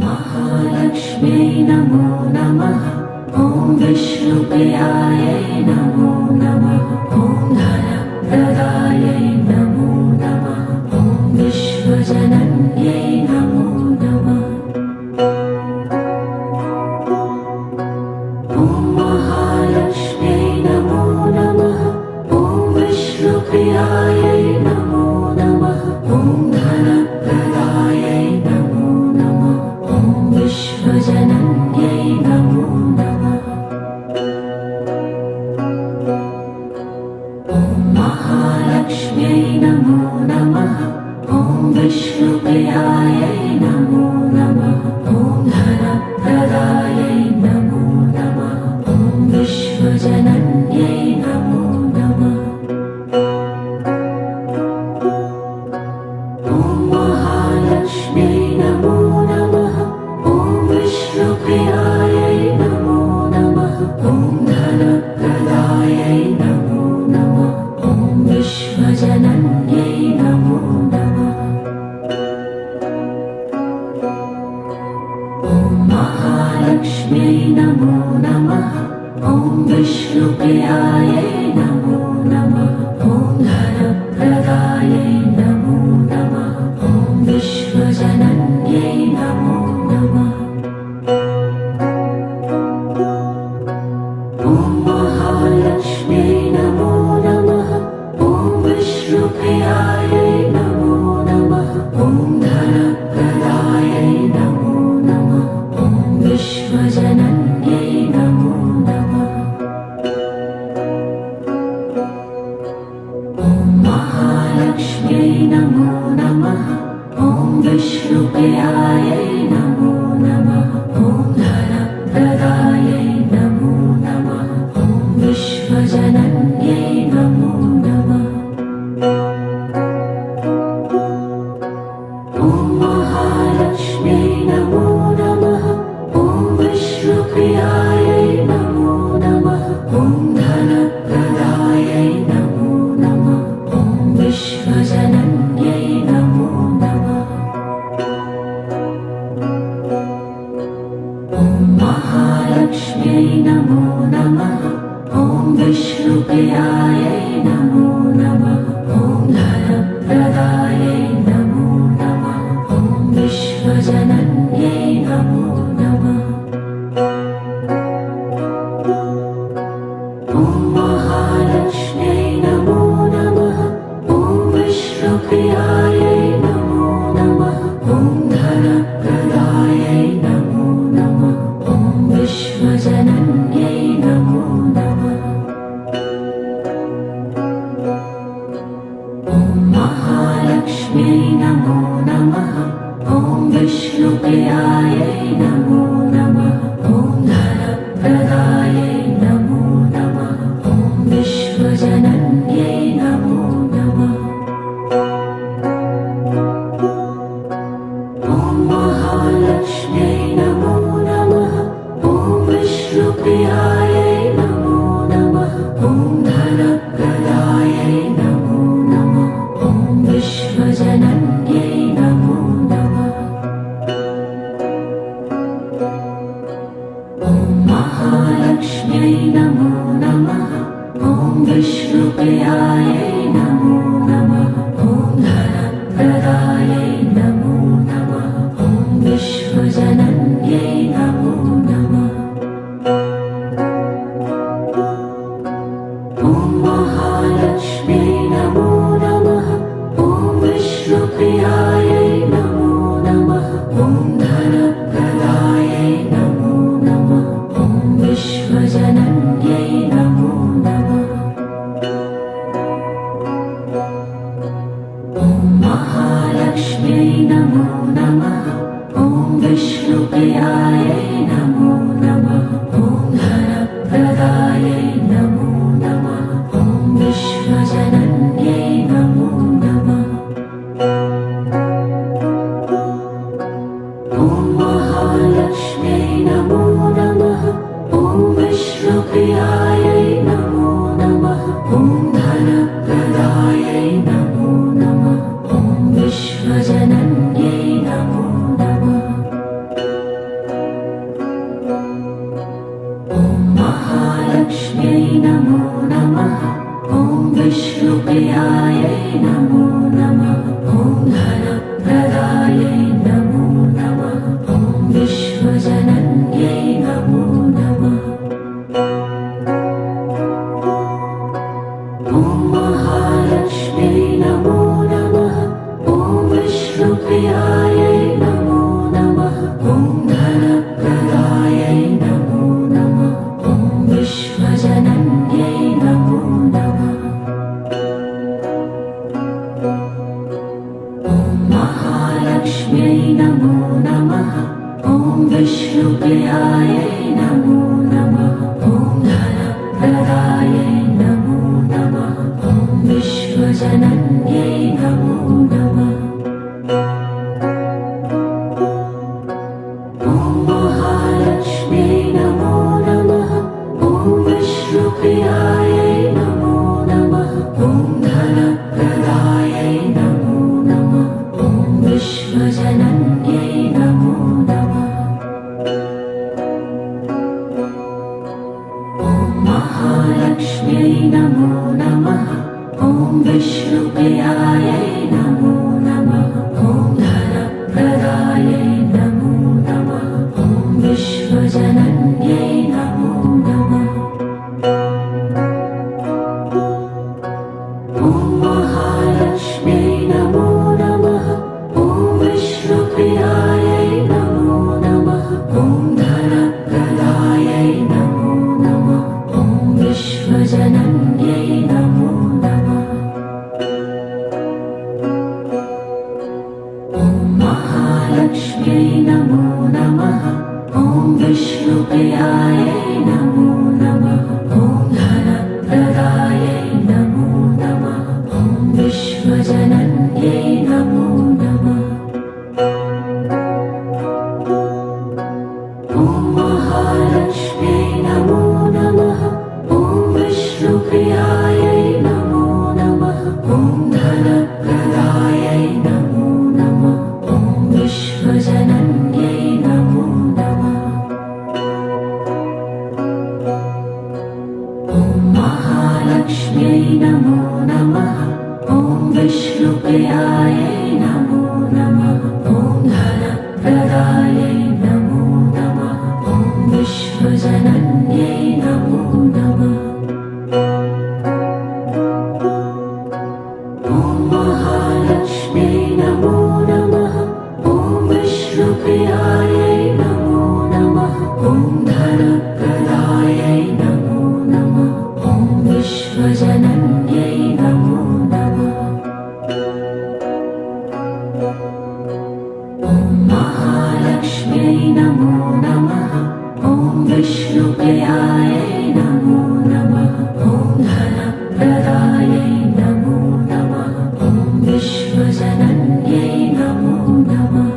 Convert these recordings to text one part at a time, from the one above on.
महालक्ष्म्यै नमो नमः। ॐ विष्णुप्रियायै नमो नमः। ॐ धनप्रदायै नमो नमः। ॐ विश्वजनन्यै नमो नमः। ॐ महालक्ष्म्यै नमो नमः। ॐ विष्णुप्रियायै नमो नमः। ॐ धनप्रदायै नमो नमः। ॐ विश्वजनन्यै नमो नमः। ॐ महालक्ष्म्यै नमो नमः। ॐ विष्णुप्रियायै नमो नमः। ॐ धनप्रदायै नमो नमः। ॐ विश्वजनन्यै नमो नमः। ॐ महालक्ष्म्यै नमो नमः। ॐ विष्णुप्रियायै नमो नमः। ॐ धनप्रदायै नमो नमः। ॐ विश्वजनन्यै नमो नमः। ॐ महालक्ष्म्यै नमो नमः। ॐ विष्णुप्रियायै नमो नमः। ॐ धनप्रदायै नमो नमः। ॐ विश्वजनन्यै नमो नमः। ॐ महालक्ष्म्यै नमो नमः। ॐ विष्णुप्रियायै नमो नमः। ॐ धनप्रदायै नमो नमः। ॐ विश्वजनन्यै नमो नमः। ॐ महालक्ष्म्यै नमो नमः। ॐ विष्णुप्रियायै नमो नमः। ॐ धनप्रदायै नमो नमः। ॐ विश्वजनन्यै नमो नमः। ॐ महालक्ष्म्यै नमो नमः। ॐ विष्णुप्रियायै नमो नमः। ॐ धनप्रदायै नमो नमः। ॐ विश्वजनन्यै नमो नमः। ॐ महालक्ष्म्यै नमो नमः। ॐ विष्णुप्रियायै नमो नमः। ॐ धनप्रदायै नमो नमः। ॐ विश्वजनन्यै नमो नमः। ॐ महालक्ष्म्यै नमो नमः। ॐ विष्णुप्रियायै नमो नमः। ॐ धनप्रदायै नमो नमः। ॐ विश्वजनन्यै नमो नमः। ॐ महालक्ष्म्यै नमो नमः। ॐ विष्णुप्रियायै नमो नमः। ॐ धनप्रदायै नमो नमः। ॐ विश्वजनन्यै नमो नमः। ॐ महालक्ष्म्यै नमो नमः। ॐ विष्णुप्रियायै नमो नमः। ॐ धनप्रदायै नमो नमः। ॐ विश्वजनन्यै नमो नमः। ॐ महालक्ष्म्यै नमो नमः। ॐ विष्णुप्रियायै नमो नमः। ॐ धनप्रदायै नमो नमः। ॐ विश्वजनन्यै नमो नमः। ॐ महालक्ष्म्यै नमो नमः। ॐ विष्णुप्रियायै नमो नमः। ॐ धनप्रदायै नमो नमः। ॐ विश्वजनन्यै नमो नमः। ॐ महालक्ष्म्यै नमो नमः। ॐ विष्णुप्रियायै नमो नमः ॐ विष्णुप्रियायै नमो नमः ॐ धनप्रदायै नमो नमः ॐ विश्वजनन्यै नमो नमः ॐ महालक्ष्म्यै नमो नमः ॐ विष्णुप्रियायै नमो नमः ॐ धनप्रदायै नमो नमः ॐ विश्वजनन्यै नमो नमः ॐ महालक्ष्म्यै नमो नमः ॐ विष्णुप्रियायै नमो नमः ॐ धनप्रदायै नमो नमः ॐ विश्वजनन्यै नमो नमः ॐ महालक्ष्म्यै नमो नमः ॐ विष्णुप्रियायै नमो नमः ॐ धनप्रदायै नमो नमः ॐ विश्वजनन्यै नमो नमः ॐ महालक्ष्म्यै नमो नमः ॐ विष्णुप्रियायै नमो नमः ॐ धनप्रदायै नमो नमः ॐ विश्वजनन्यै नमो नमः ॐ महालक्ष्म्यै नमो नमः ॐ विष्णुप्रियायै नमो नमः ॐ धनप्रदायै नमो नमः ॐ विश्वजनन्यै नमो नमः ॐ महालक्ष्म्यै नमो नमः ॐ विष्णुप्रियायै नमो नमः ॐ धनप्रदायै नमो नमः ॐ विश्वजनन्यै नमो नमः ॐ महालक्ष्म्यै नमो नमः ॐ विष्णुप्रियायै नमो नमः ॐ धनप्रदायै नमो नमः ॐ विश्वजनन्यै नमो नमः ॐ महालक्ष्म्यै नमो नमः ॐ विष्णुप्रियायै नमो नमः ॐ धनप्रदायै नमो नमः ॐ विश्वजनन्यै नमो नमः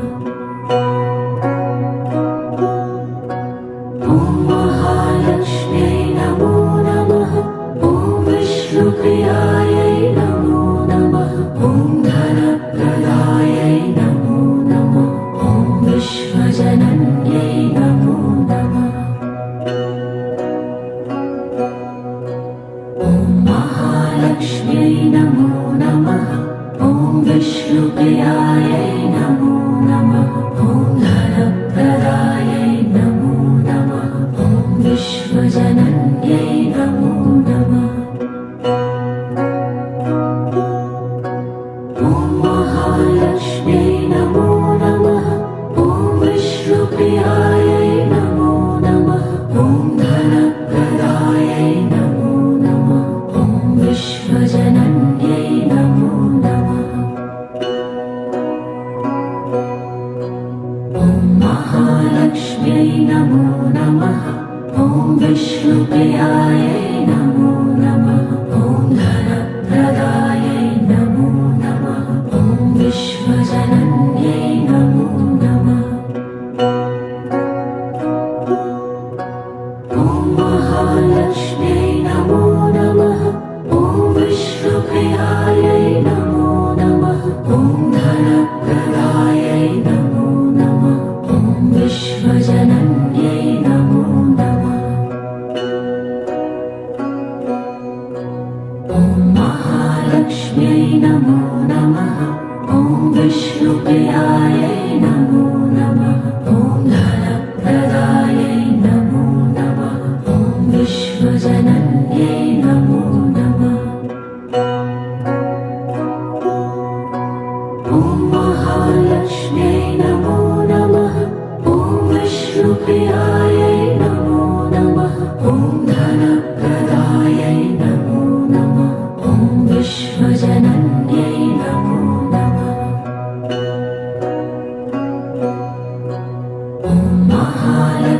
ॐ महालक्ष्म्यै नमो नमः ॐ विष्णुप्रियायै नमो नमः ॐ धनप्रदायै नमो नमः ॐ विश्वजनन्यै नमो नमः ॐ महालक्ष्म्यै नमो नमः ॐ विष्णुप्रियायै नमो नमः ॐ धनप्रदायै नमो नमः ॐ विश्वजनन्यै नमो नमः ॐ महालक्ष्म्यै नमो नमः ॐ विष्णुप्रियायै नमो नमः ॐ धनप्रदायै नमो नमः ॐ विश्वजनन्यै नमो नमः ॐ महालक्ष्म्यै नमो नमः ॐ विष्णुप्रियायै नमो नमः ॐ धनप्रदायै नमो नमः ॐ विश्वजनन्यै नमो नमः ॐ महालक्ष्म्यै नमो नमः ॐ विष्णुप्रियायै नमो नमः ॐ धनप्रदायै नमो नमः ॐ विश्वजनन्यै नमो नमः ॐ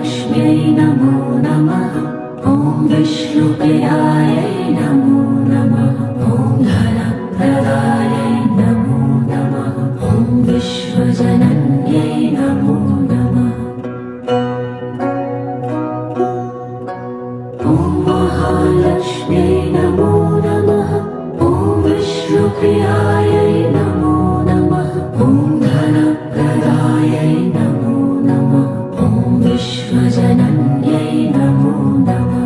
महालक्ष्म्यै नमो नमः। ॐ विष्णुप्रियायै नमो नमः। ॐ धनप्रदायै नमो नमः। ॐ विश्वजनन्यै नमो नमः। ॐ महालक्ष्म्यै नमो नमः। ॐ विष्णुप्रियायै नमो नमः। ॐ धनप्रदायै नमो नमः। ॐ विश्वजनन्यै नमो नमः।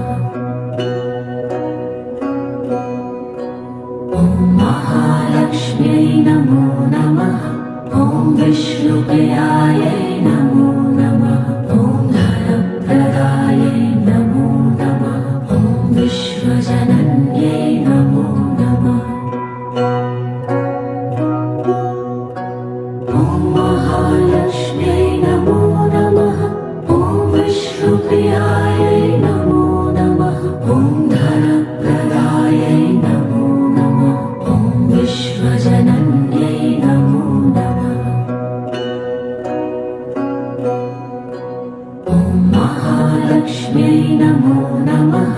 ॐ महालक्ष्म्यै नमो नमः। ॐ विष्णुप्रियायै नमो नमः। ॐ धनप्रदायै नमो नमः। ॐ विश्वजनन्यै नमो नमः। ॐ महालक्ष्म्यै नमो नमः। ॐ विष्णुप्रियायै नमो नमः। ॐ धनप्रदायै नमो नमः। ॐ विश्वजनन्यै नमो नमः। ॐ महालक्ष्म्यै नमो नमः।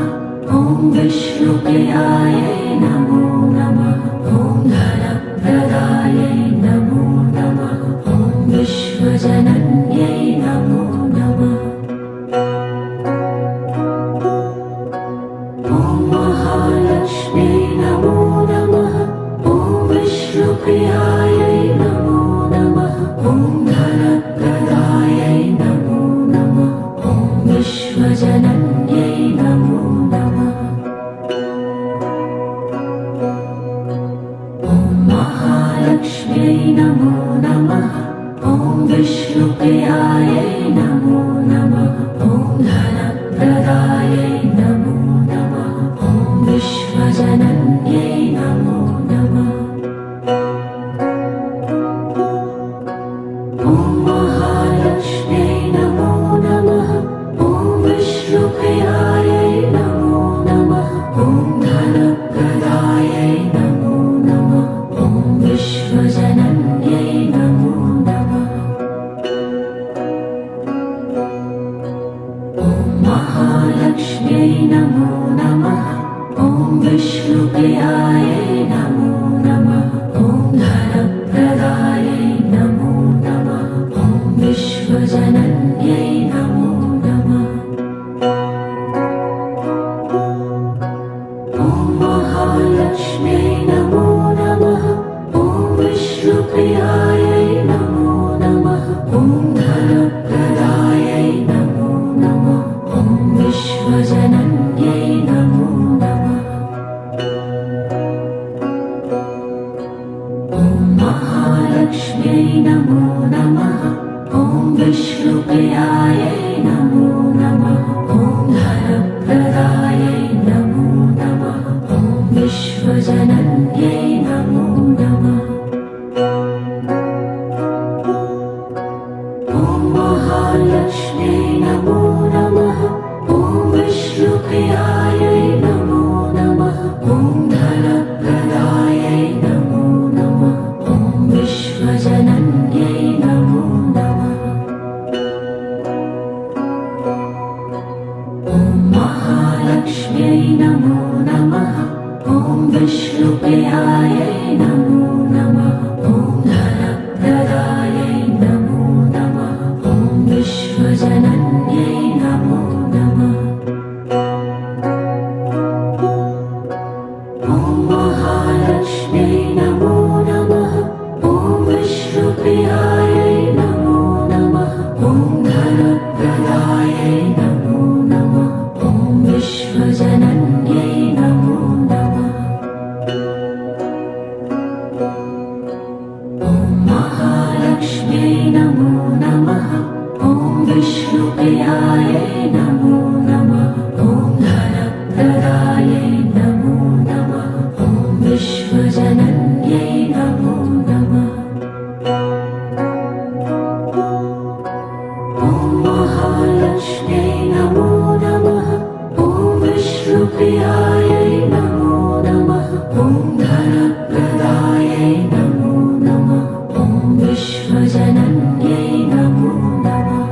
ॐ विष्णुप्रियायै नमो नमः। ॐ धनप्रदायै नमो नमः। ॐ विश्वजनन्यै नमो नमः। ॐ महालक्ष्म्यै नमो नमः। ॐ विष्णुप्रियायै नमो नमः। ॐ धनप्रदायै नमो नमः। ॐ विश्वजनन्यै नमो नमः। ॐ महालक्ष्म्यै नमो नमः। ॐ विष्णुप्रियायै नमो नमः। ॐ धनप्रदायै नमो नमः। ॐ विश्वजनन्यै नमो नमः। ॐ महालक्ष्म्यै नमो नमः। ॐ विष्णुप्रियायै नमो नमः। ॐ धनप्रदायै नमो नमः। ॐ विश्वजनन्यै नमो नमः। ॐ महालक्ष्म्यै नमो नमः। ॐ विष्णुप्रियायै नमो नमः। ॐ धनप्रदायै नमो नमः। ॐ विश्वजनन्यै नमो नमः। ॐ महालक्ष्म्यै नमो नमः। ॐ विष्णुप्रियायै नमो नमः। ॐ धनप्रदायै नमो नमः। ॐ विश्वजनन्यै नमो नमः। ॐ महालक्ष्म्यै नमो नमः। ॐ विष्णुप्रियायै नमो नमः। ॐ धनप्रदायै नमो नमः। ॐ विश्वजनन्यै नमो नमः। ॐ महालक्ष्म्यै नमो नमः। ॐ विष्णुप्रियायै नमो नमः। ॐ धनप्रदायै नमो नमः। ॐ विश्वजनन्यै नमो नमः। ॐ महालक्ष्म्यै नमो नमः। ॐ विष्णुप्रियायै नमो नमः। ॐ धनप्रदायै नमो नमः। ॐ विश्वजनन्यै नमो नमः। ॐ महालक्ष्म्यै नमो नमः। ॐ विष्णुप्रियायै नमो नमः। ॐ धनप्रदायै नमो नमः। ॐ विश्वजनन्यै नमो नमः। ॐ महालक्ष्म्यै नमो नमः। ॐ विष्णुप्रियायै नमो नमः। ॐ धनप्रदायै नमो नमः। ॐ विश्वजनन्यै नमो नमः। ॐ महालक्ष्म्यै नमो नमः। ॐ विष्णुप्रियायै नमो नमः। ॐ धनप्रदायै नमो नमः। ॐ विश्वजनन्यै नमो नमः।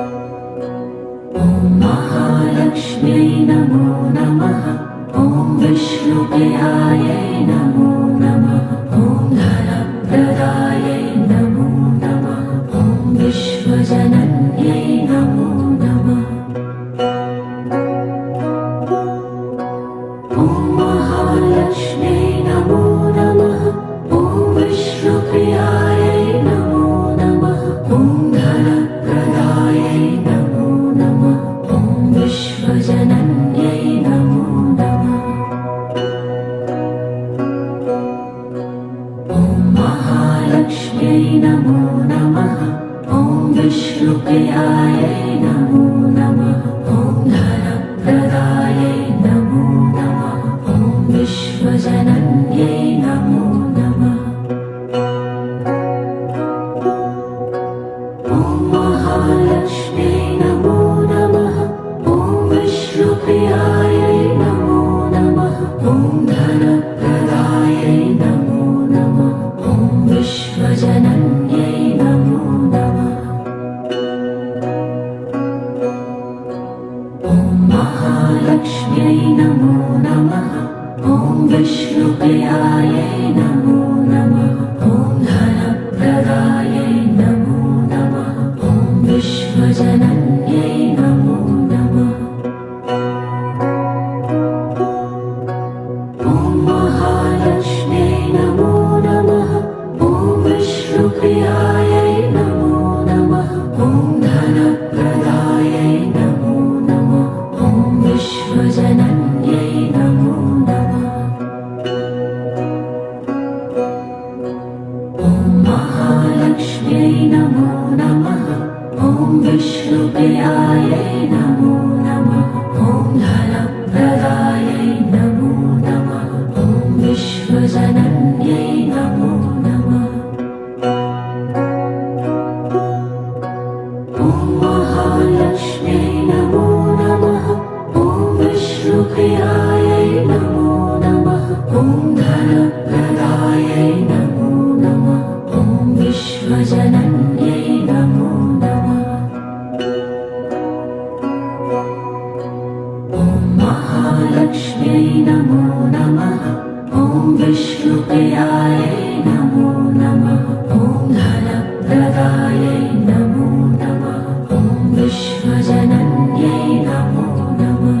ॐ महालक्ष्म्यै नमो नमः। ॐ विष्णुप्रियायै नमो नमः। ॐ धनप्रदायै नमो नमः। ॐ विश्वजनन्यै नमो नमः। ॐ महालक्ष्म्यै नमो नमः। ॐ विष्णुप्रियायै नमो नमः। ॐ धनप्रदायै नमो नमः। ॐ विश्वजनन्यै नमो नमः। महालक्ष्म्यै नमो नमः। ॐ विष्णुप्रियायै नमो नमः। ॐ धनप्रदायै नमो नमः। ॐ विश्वजनन्यै नमो नमः। ॐ महालक्ष्म्यै नमो नमः। ॐ विष्णुप्रियायै नमो नमः। ॐ धनप्रदायै नमो नमः। ॐ विश्वजनन्यै नमो नमः। ॐ महालक्ष्म्यै नमो नमः। ॐ विष्णुप्रियायै नमो नमः। ॐ धनप्रदायै नमो नमः। ॐ विश्वजनन्यै नमो नमः। ॐ महालक्ष्म्यै नमो नमः। ॐ विष्णुप्रियायै नमो नमः। ॐ धनप्रदायै नमो नमः। ॐ विश्वजनन्यै नमो नमः। ॐ महालक्ष्म्यै नमो नमः। ॐ विष्णुप्रियायै नमो नमः। ॐ धनप्रदायै नमो नमः। ॐ विश्वजनन्यै नमो नमः।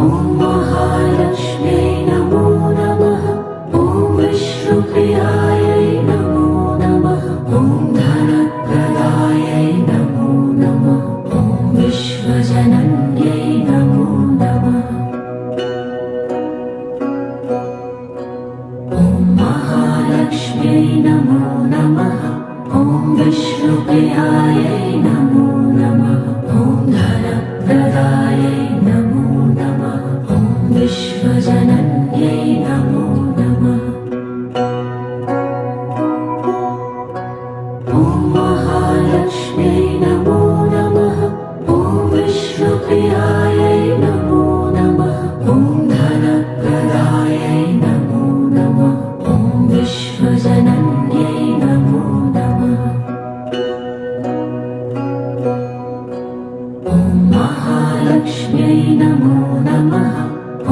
ॐ महालक्ष्म्यै नमो नमः। ॐ विष्णुप्रियायै नमो नमः। ॐ धनप्रदायै नमो नमः। ॐ विश्वजनन्यै नमो नमः। ॐ महालक्ष्म्यै नमो नमः। ॐ विष्णुप्रियायै नमो नमः। ॐ धनप्रदायै नमो नमः। ॐ विश्वजनन्यै नमो नमः। ॐ महालक्ष्म्यै नमो नमः। ॐ विष्णुप्रियायै नमो नमः। ॐ धनप्रदायै नमो नमः। ॐ विश्वजनन्यै नमो नमः। ॐ महालक्ष्म्यै नमो नमः।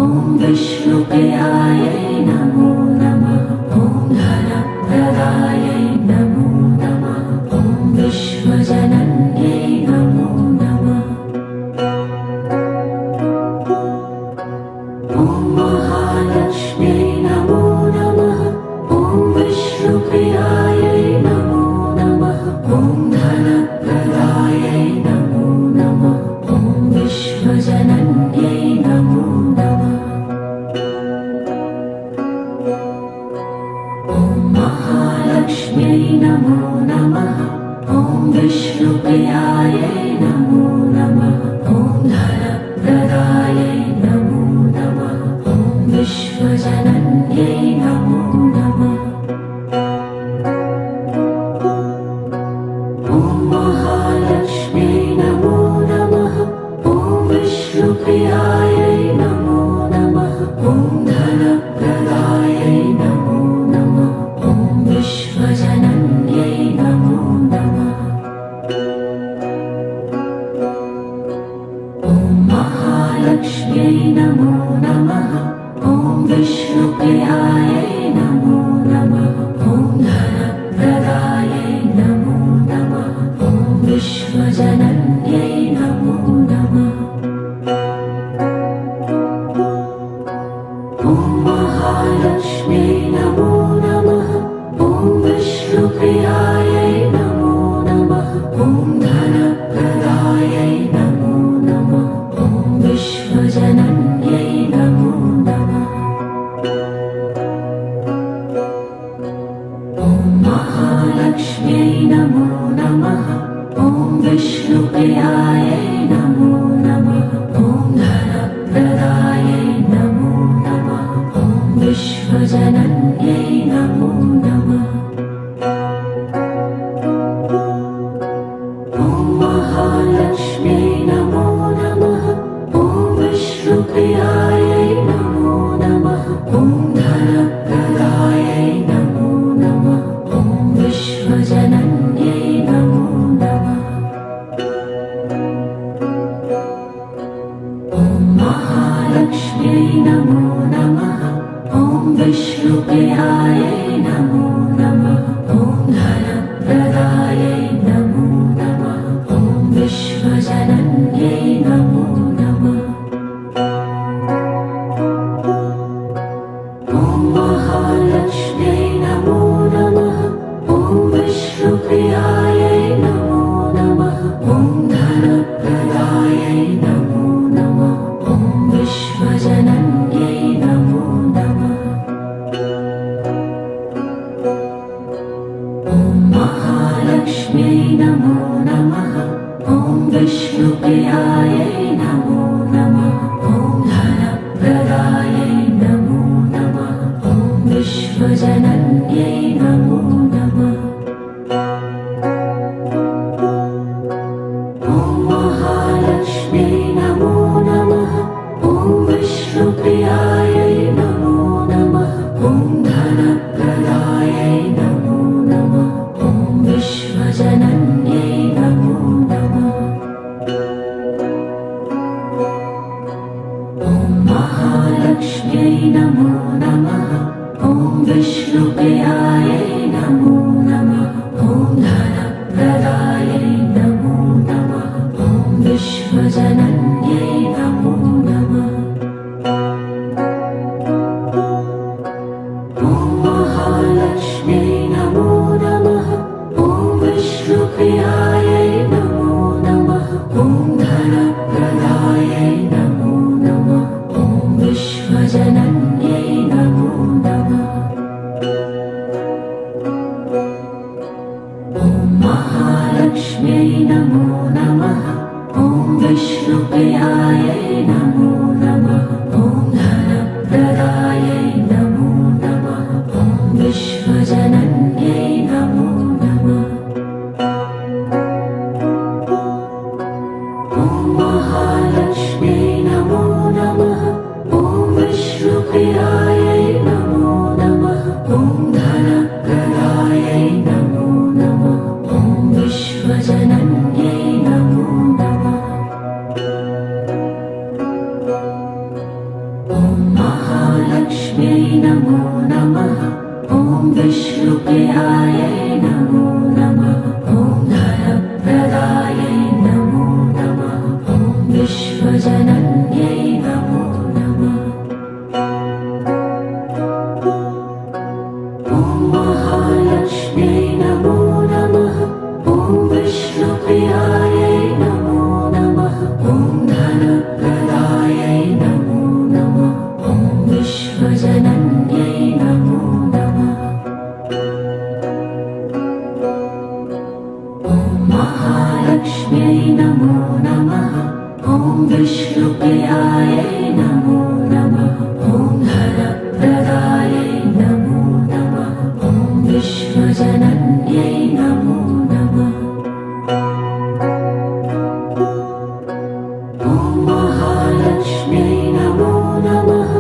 ॐ विष्णुप्रियायै नमो नमः। ॐ धनप्रदायै नमो नमः। ॐ विश्वजनन्यै नमो नमः। ॐ महालक्ष्म्यै नमो नमः। ॐ विष्णुप्रियायै नमो नमः। ॐ धनप्रदायै नमो नमः। ॐ विश्वजनन्यै नमो नमः। ॐ महालक्ष्म्यै नमो नमः। ॐ विष्णुप्रियायै नमो नमः। ॐ धनप्रदायै नमो नमः। ॐ विश्वजनन्यै नमो नमः। ॐ महालक्ष्म्यै नमो नमः। ॐ विष्णुप्रियायै नमो नमः। ॐ धनप्रदायै नमो नमः। ॐ विश्वजनन्यै नमो नमः। ॐ महालक्ष्म्यै नमो नमः। ॐ विष्णुप्रियायै नमो नमः। ॐ धनप्रदायै नमो नमः। ॐ विश्वजनन्यै नमो नमः। ॐ महालक्ष्म्यै नमो नमः। ॐ विष्णुप्रियायै नमो नमः। ॐ धनप्रदायै नमो नमः। ॐ विश्वजनन्यै नमो नमः। ॐ महालक्ष्म्यै नमो नमः। ॐ विष्णुप्रियायै नमो नमः। ॐ धनप्रदायै नमो नमः। ॐ विश्वजनन्यै नमो नमः। ॐ महालक्ष्म्यै नमो नमः। ॐ विष्णुप्रियायै नमो नमः। ॐ धनप्रदायै नमो नमः। ॐ विश्वजनन्यै नमो नमः। महालक्ष्म्यै नमो नमः। ॐ विष्णुप्रियायै नमो नमः। ॐ धनप्रदायै नमो नमः। ॐ विश्वजनन्यै नमो नमः। ॐ महालक्ष्म्यै नमो नमः। ॐ विष्णुप्रियायै नमो नमः। ॐ धनप्रदायै नमो नमः। ॐ विश्वजनन्यै नमो नमः। ॐ महालक्ष्म्यै नमो नमः। ॐ विष्णुप्रियायै नमो नमः। ॐ धनप्रदायै नमो नमः। ॐ विश्वजनन्यै नमो नमः। ॐ महालक्ष्म्यै नमो नमः। ॐ विष्णुप्रियायै नमो नमः। ॐ धनप्रदायै नमो नमः। ॐ विश्वजनन्यै नमो नमः। ॐ महालक्ष्म्यै नमो नमः। ॐ विष्णुप्रियायै नमो नमः। ॐ धनप्रदायै नमो नमः। ॐ विश्वजनन्यै नमो नमः। ॐ महालक्ष्म्यै नमो नमः। ॐ विष्णुप्रियायै नमो नमः। ॐ धनप्रदायै नमो नमः। ॐ विश्वजनन्यै नमो नमः। ॐ महालक्ष्म्यै नमो नमः। ॐ विष्णुप्रियायै नमो नमः। ॐ धनप्रदायै नमो नमः। ॐ विश्वजनन्यै नमो नमः। ॐ महालक्ष्म्यै नमो नमः। ॐ विष्णुप्रियायै नमो नमः। ॐ धनप्रदायै नमो नमः। ॐ विश्वजनन्यै नमो नमः। ॐ महालक्ष्म्यै नमो नमः। ॐ विष्णुप्रियायै नमो नमः। ॐ धनप्रदायै नमो नमः। ॐ विश्वजनन्यै नमो नमः। ॐ महालक्ष्म्यै नमो नमः।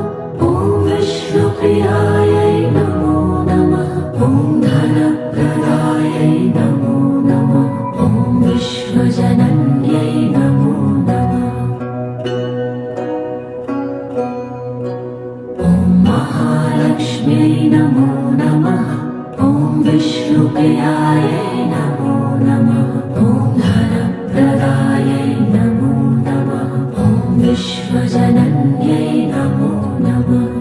ॐ विष्णुप्रियायै नमो नमः। ॐ धनप्रदायै नमो नमः। ॐ विश्वजनन्यै नमो नमः। ॐ महालक्ष्म्यै नमो नमः। ॐ विष्णुप्रियायै नमो नमः। ॐ धनप्रदायै नमो नमः। ॐ विश्वजनन्यै नमो नमः।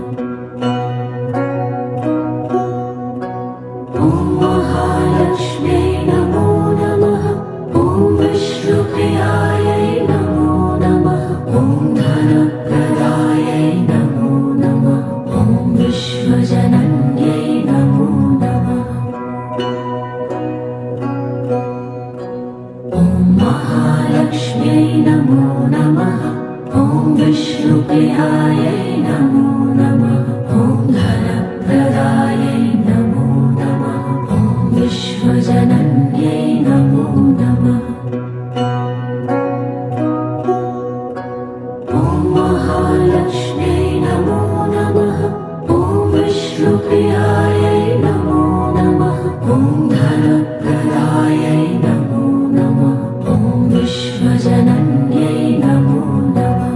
ॐ महालक्ष्म्यै नमो नमः। ॐ विष्णुप्रियायै नमो नमः। ॐ धनप्रदायै नमो नमः। ॐ विश्वजनन्यै नमो नमः। ॐ महालक्ष्म्यै नमो नमः। ॐ विष्णुप्रियायै नमो नमः। ॐ धनप्रदायै नमो नमः। ॐ विश्वजनन्यै नमो नमः। ॐ महालक्ष्म्यै नमो नमः। ॐ विष्णुप्रियायै नमो नमः। ॐ धनप्रदायै नमो नमः। ॐ विश्वजनन्यै नमो नमः।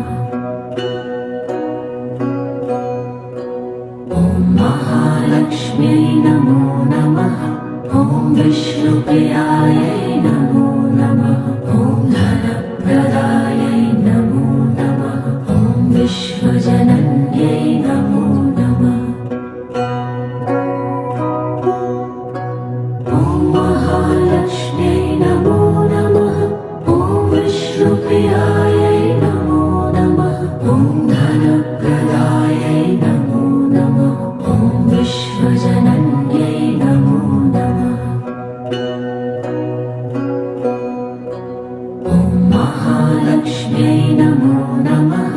महालक्ष्म्यै नमो नमः।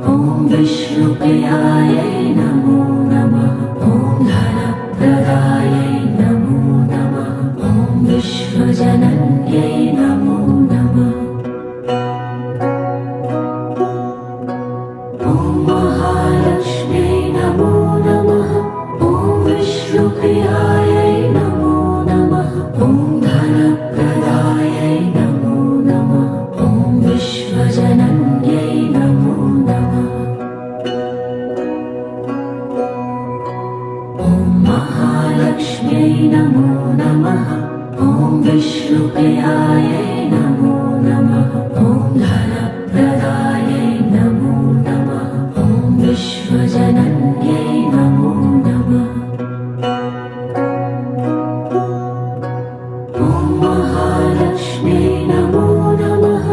ॐ विष्णुप्रियायै नमो नमः। ॐ धनप्रदायै नमो नमः। ॐ विश्वजनन्यै नमो नमः। ॐ महालक्ष्म्यै नमो नमः। ॐ विष्णुप्रियायै नमो नमः। ॐ धनप्रदायै नमो नमः। ॐ विश्वजनन्यै नमो नमः। ॐ महालक्ष्म्यै नमो नमः। ॐ विष्णुप्रियायै नमो नमः। ॐ धनप्रदायै नमो नमः। ॐ विश्वजनन्यै नमो नमः। ॐ महालक्ष्म्यै नमो नमः।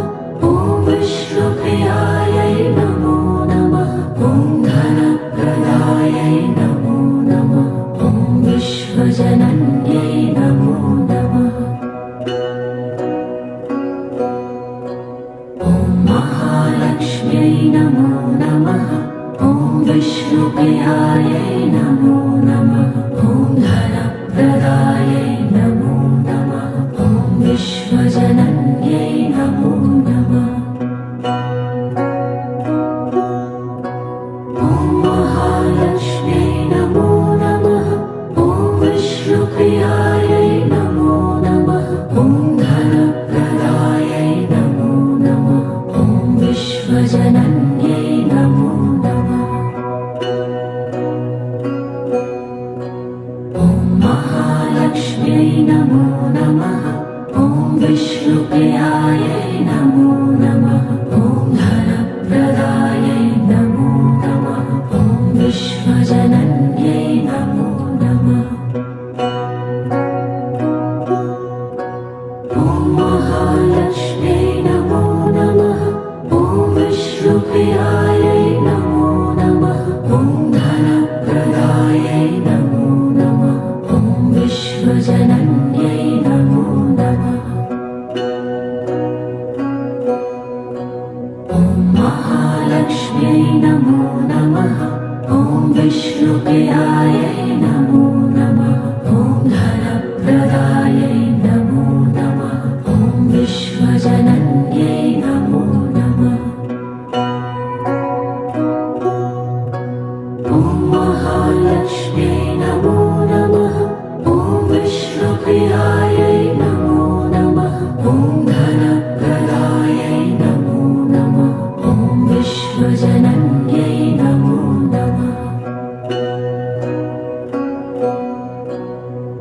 ॐ विष्णुप्रियायै नमो नमः। ॐ धनप्रदायै नमो नमः। ॐ विश्वजनन्यै नमो नमः। ॐ महालक्ष्म्यै नमो नमः। ॐ विष्णुप्रियायै नमो नमः। ॐ धनप्रदायै नमो नमः। ॐ विश्वजनन्यै नमो नमः। ॐ महालक्ष्म्यै नमो नमः। ॐ विष्णुप्रियायै नमो नमः। ॐ धनप्रदायै नमो नमः। ॐ विश्वजनन्यै नमो नमः। ॐ महालक्ष्म्यै नमो नमः। ॐ विष्णुप्रियायै नमो नमः। ॐ धनप्रदायै नमो नमः। ॐ विश्वजनन्यै नमो नमः। ॐ महालक्ष्म्यै नमो नमः। ॐ विष्णुप्रियायै नमो नमः। ॐ धनप्रदायै नमो नमः। ॐ विश्वजनन्यै नमो नमः। ॐ महालक्ष्म्यै नमो नमः। ॐ विष्णुप्रियायै नमो नमः। ॐ धनप्रदायै नमो नमः। ॐ विश्वजनन्यै नमो नमः। ॐ महालक्ष्म्यै नमो नमः। ॐ विष्णुप्रियायै नमो नमः। ॐ धनप्रदायै नमो नमः। ॐ विश्वजनन्यै नमो नमः।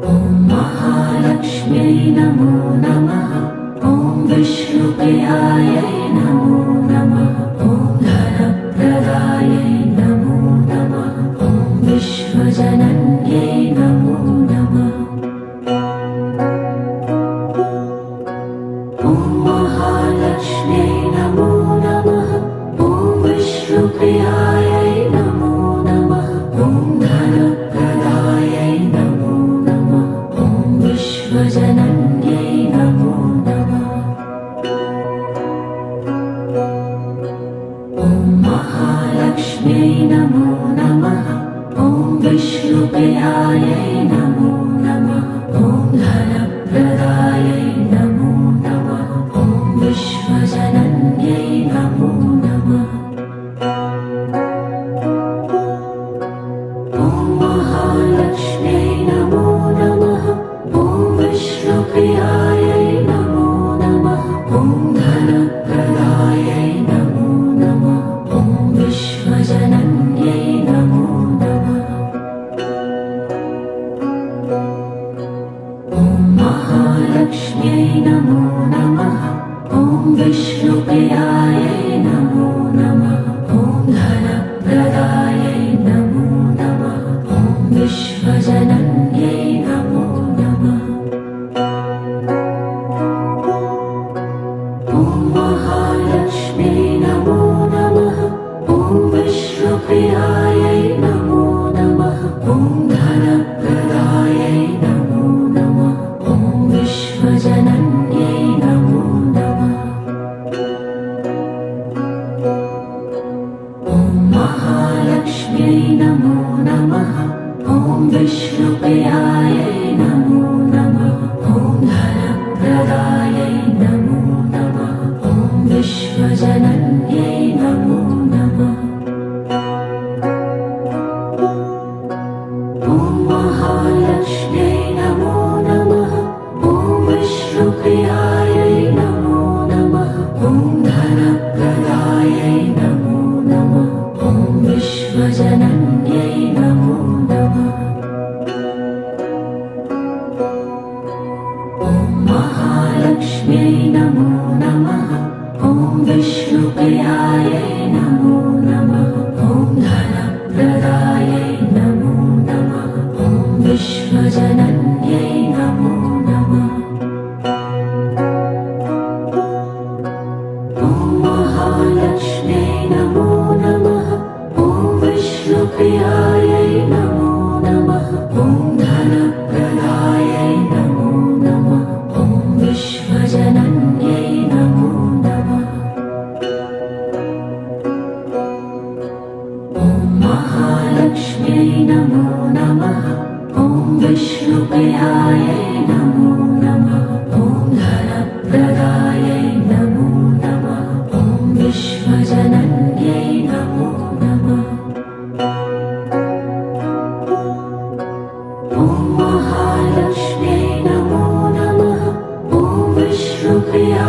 ॐ महालक्ष्म्यै नमो नमः। ॐ विष्णुप्रियायै नमो नमः। ॐ धनप्रदायै नमो नमः। ॐ विश्वजनन्यै नमो नमः। ॐ महालक्ष्म्यै नमो नमः। ॐ विष्णुप्रियायै नमो नमः। ॐ धनप्रदायै नमो नमः। ॐ विश्वजनन्यै नमो नमः। ॐ महालक्ष्म्यै नमो नमः। ॐ विष्णुप्रियायै नमो नमः। ॐ धनप्रदायै नमो नमः। ॐ विश्वजनन्यै नमो नमः। ॐ महालक्ष्म्यै नमो नमः। ॐ विष्णुप्रियायै नमो नमः। ॐ धनप्रदायै नमो नमः। ॐ विश्वजनन्यै नमो नमः। ॐ महालक्ष्म्यै नमो नमः। ॐ विष्णुप्रियायै नमो नमः। ॐ धनप्रदायै नमो नमः। ॐ विश्वजनन्यै नमो नमः। ॐ महालक्ष्म्यै नमो नमः। ॐ विष्णुप्रियायै नमो नमः। ॐ धनप्रदायै नमो नमः। ॐ विश्वजनन्यै नमो नमः।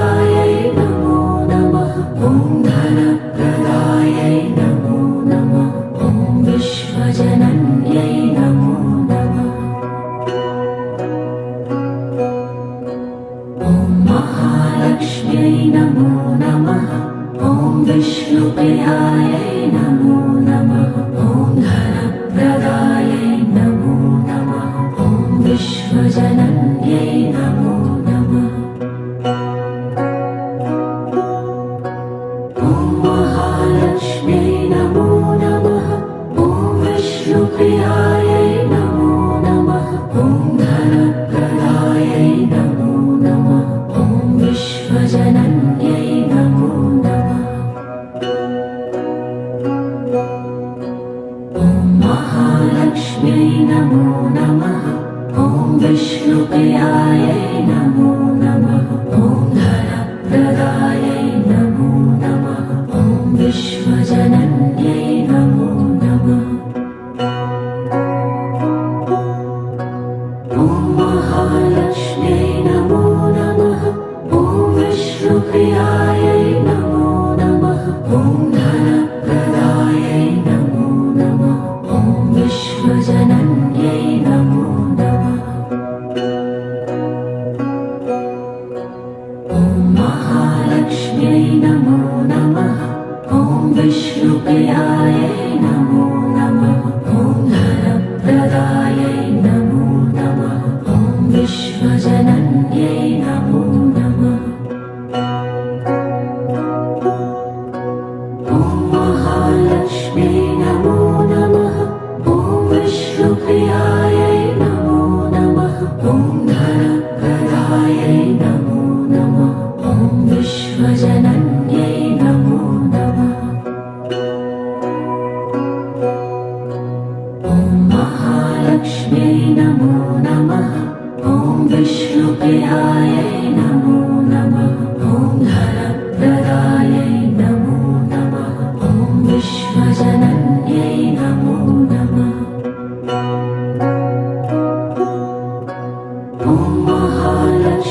धनप्रदायै नमो नमः ॐ धनप्रदायै नमो नमः ॐ विश्वजनन्यै नमो नमः ॐ महालक्ष्म्यै नमो नमः ॐ विष्णुप्रियायै नमो नमः ॐ धनप्रदायै नमो नमः ॐ विश्वजनन्यै नमो नमः ॐ महालक्ष्म्यै नमो नमः ॐ विष्णुप्रियायै नमो नमः ॐ धनप्रदायै नमो नमः ॐ विश्वजनन्यै नमो नमः ॐ महालक्ष्म्यै नमो नमः ॐ विष्णुप्रियायै नमो नमः ॐ धनप्रदायै नमो नमः ॐ विश्वजनन्यै नमो नमः ॐ महालक्ष्म्यै नमो नमः ॐ विष्णुप्रियायै नमो नमः ॐ धनप्रदायै नमो नमः ॐ विश्वजनन्यै नमो नमः ॐ महालक्ष्म्यै नमो नमः ॐ विष्णुप्रियायै नमो नमः ॐ धनप्रदायै नमो नमः ॐ विश्वजनन्यै नमो नमः ॐ महालक्ष्म्यै नमो नमः ॐ विष्णुप्रियायै नमो नमः ॐ धनप्रदायै नमो नमः ॐ विश्वजनन्यै नमो नमः ॐ महालक्ष्म्यै नमो नमः ॐ विष्णुप्रियायै नमो नमः ॐ धनप्रदायै नमो नमः ॐ विश्वजनन्यै नमो नमः ॐ महालक्ष्म्यै नमो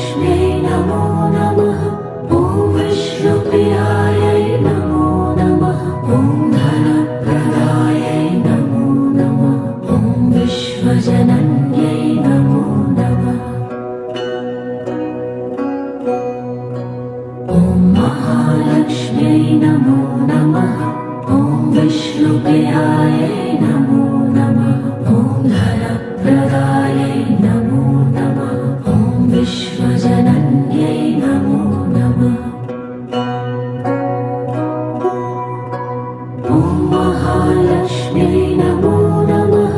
नमः ॐ विष्णुप्रियायै नमो नमः ॐ धनप्रदायै नमो नमः ॐ विश्वजनन्यै नमो नमः ॐ महालक्ष्म्यै नमो नमः ॐ विष्णुप्रियायै नमो नमः ॐ धनप्रदायै नमो नमः ॐ विश्वजनन्यै नमो नमः ॐ महालक्ष्म्यै नमो नमः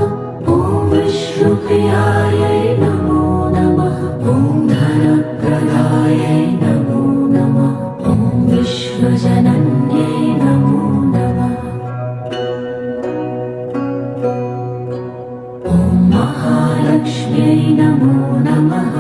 ॐ विष्णुप्रियायै नमो नमः ॐ धनप्रदायै नमो नमः ॐ विश्वजनन्यै नमो नमः ॐ महालक्ष्म्यै नमो नमः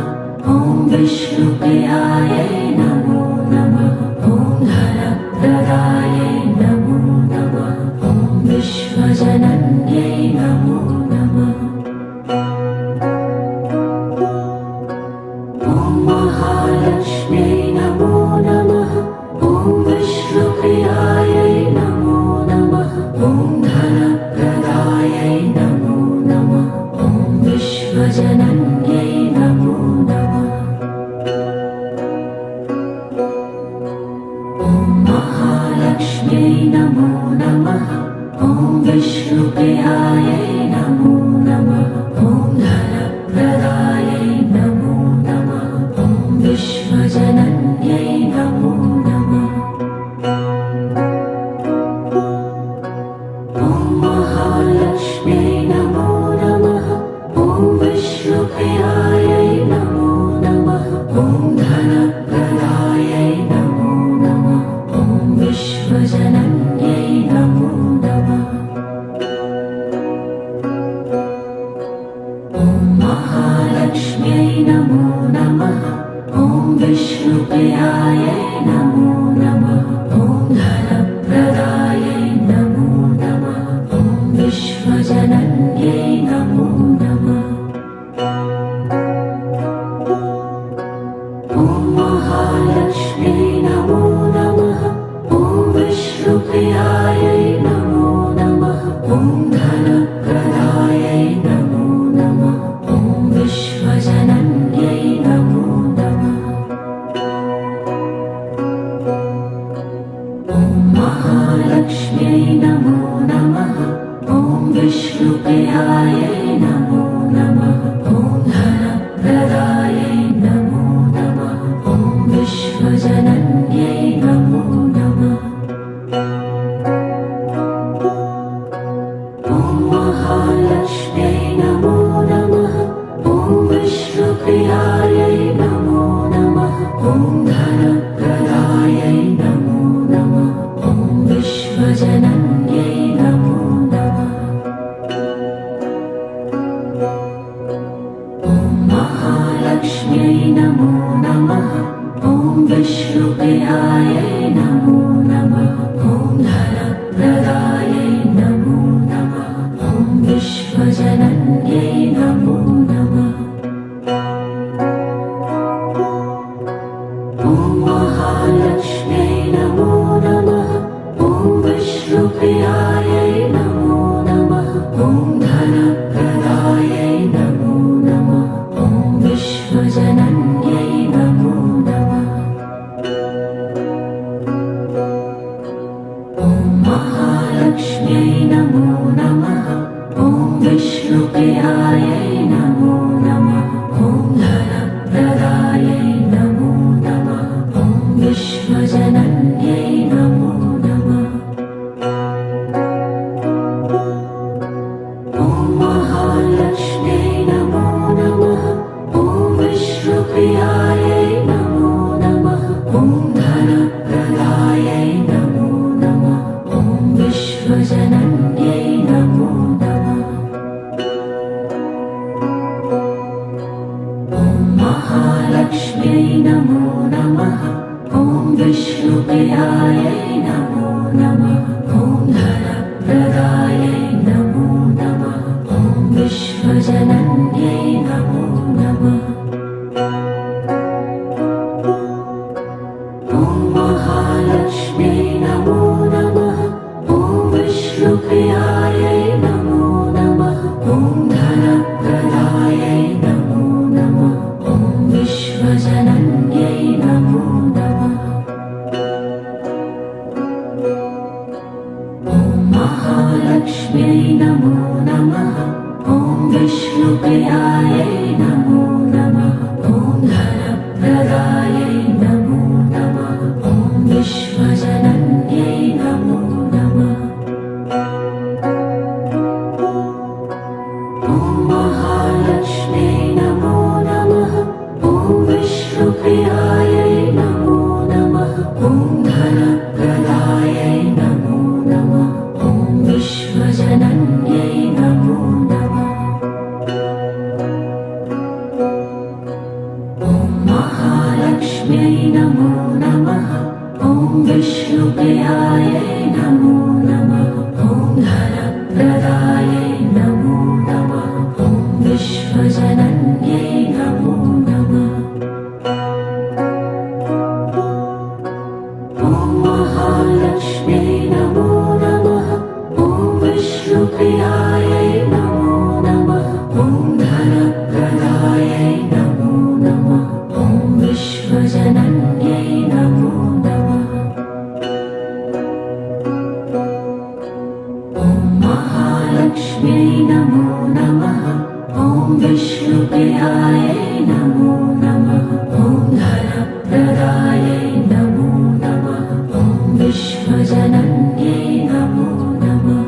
ॐ विष्णुप्रियायै नमो नमः ॐ धनप्रदायै नमो नमः ॐ विश्वजनन्यै नमो नमः ॐ महालक्ष्म्यै नमो नमः ॐ विष्णुप्रियायै नमो नमः ॐ धनप्रदायै नमो नमः ॐ विश्वजनन्यै नमो नमः ॐ महालक्ष्म्यै नमो नमः ॐ विष्णुप्रियायै नमो नमः ॐ धनप्रदायै नमो नमः ॐ विश्वजनन्यै नमो नमः ॐ महालक्ष्म्यै नमो नमः ॐ विष्णुप्रियायै नमो नमः ॐ धनप्रदायै नमो नमः ॐ विश्वजनन्यै नमो नमः ॐ महालक्ष्म्यै नमो नमः ॐ विष्णुप्रियायै नमो नमः ॐ धनप्रदायै नमो नमः ॐ विश्वजनन्यै नमो नमः ॐ महालक्ष्म्यै विश्वजनन्यै नमो नमः। ॐ महालक्ष्म्यै नमो नमः। ॐ विष्णुप्रियायै नमो नमः। ॐ धनप्रदायै नमो नमः। ॐ विश्वजनन्यै नमो नमः। ॐ महालक्ष्म्यै नमो नमः। ॐ विष्णुप्रियायै नमो नमः। ॐ धनप्रदायै नमो नमः। ॐ विश्वजनन्यै नमो नमः। ॐ महालक्ष्म्यै नमो नमः। ॐ विष्णुप्रियायै नमो नमः। ॐ धनप्रदायै नमो नमः। ॐ विश्वजनन्यै नमो नमः। ॐ महालक्ष्म्यै नमो नमः। ॐ विष्णुप्रियायै नमो नमः। ॐ धनप्रदायै नमो नमः। ॐ विश्वजनन्यै नमो नमः। ॐ महालक्ष्म्यै नमो नमः। ॐ विष्णुप्रियायै नमो नमः। ॐ धनप्रदायै नमो नमः। ॐ विश्वजनन्यै नमो नमः। ॐ महालक्ष्म्यै नमो नमः। ॐ विष्णुप्रियायै नमो नमः। ॐ धनप्रदायै नमो नमः। ॐ विश्वजनन्यै नमो नमः। ॐ महालक्ष्म्यै नमो नमः। ॐ विष्णुप्रियायै नमो नमः। ॐ धनप्रदायै नमो नमः। ॐ विश्वजनन्यै नमो नमः। ॐ महालक्ष्म्यै नमो नमः। ॐ विष्णुप्रियायै नमो नमः। ॐ धनप्रदायै नमो नमः। ॐ विश्वजनन्यै नमो नमः। ॐ महालक्ष्म्यै नमो नमः। ॐ विष्णुप्रियायै नमो नमः। ॐ धनप्रदायै नमो नमः। ॐ विश्वजनन्यै नमो नमः। ॐ महालक्ष्म्यै नमो नमः। ॐ विष्णुप्रियायै नमो नमः। ॐ धनप्रदायै नमो नमः। ॐ विश्वजनन्यै नमो नमः। ॐ महालक्ष्म्यै नमो नमः। ॐ विष्णुप्रियायै नमो नमः। ॐ धनप्रदायै नमो नमः। ॐ विश्वजनन्यै नमो नमः। ॐ महालक्ष्म्यै नमो नमः। ॐ विष्णुप्रियायै नमो नमः। ॐ धनप्रदायै नमो नमः। ॐ विश्वजनन्यै नमो नमः।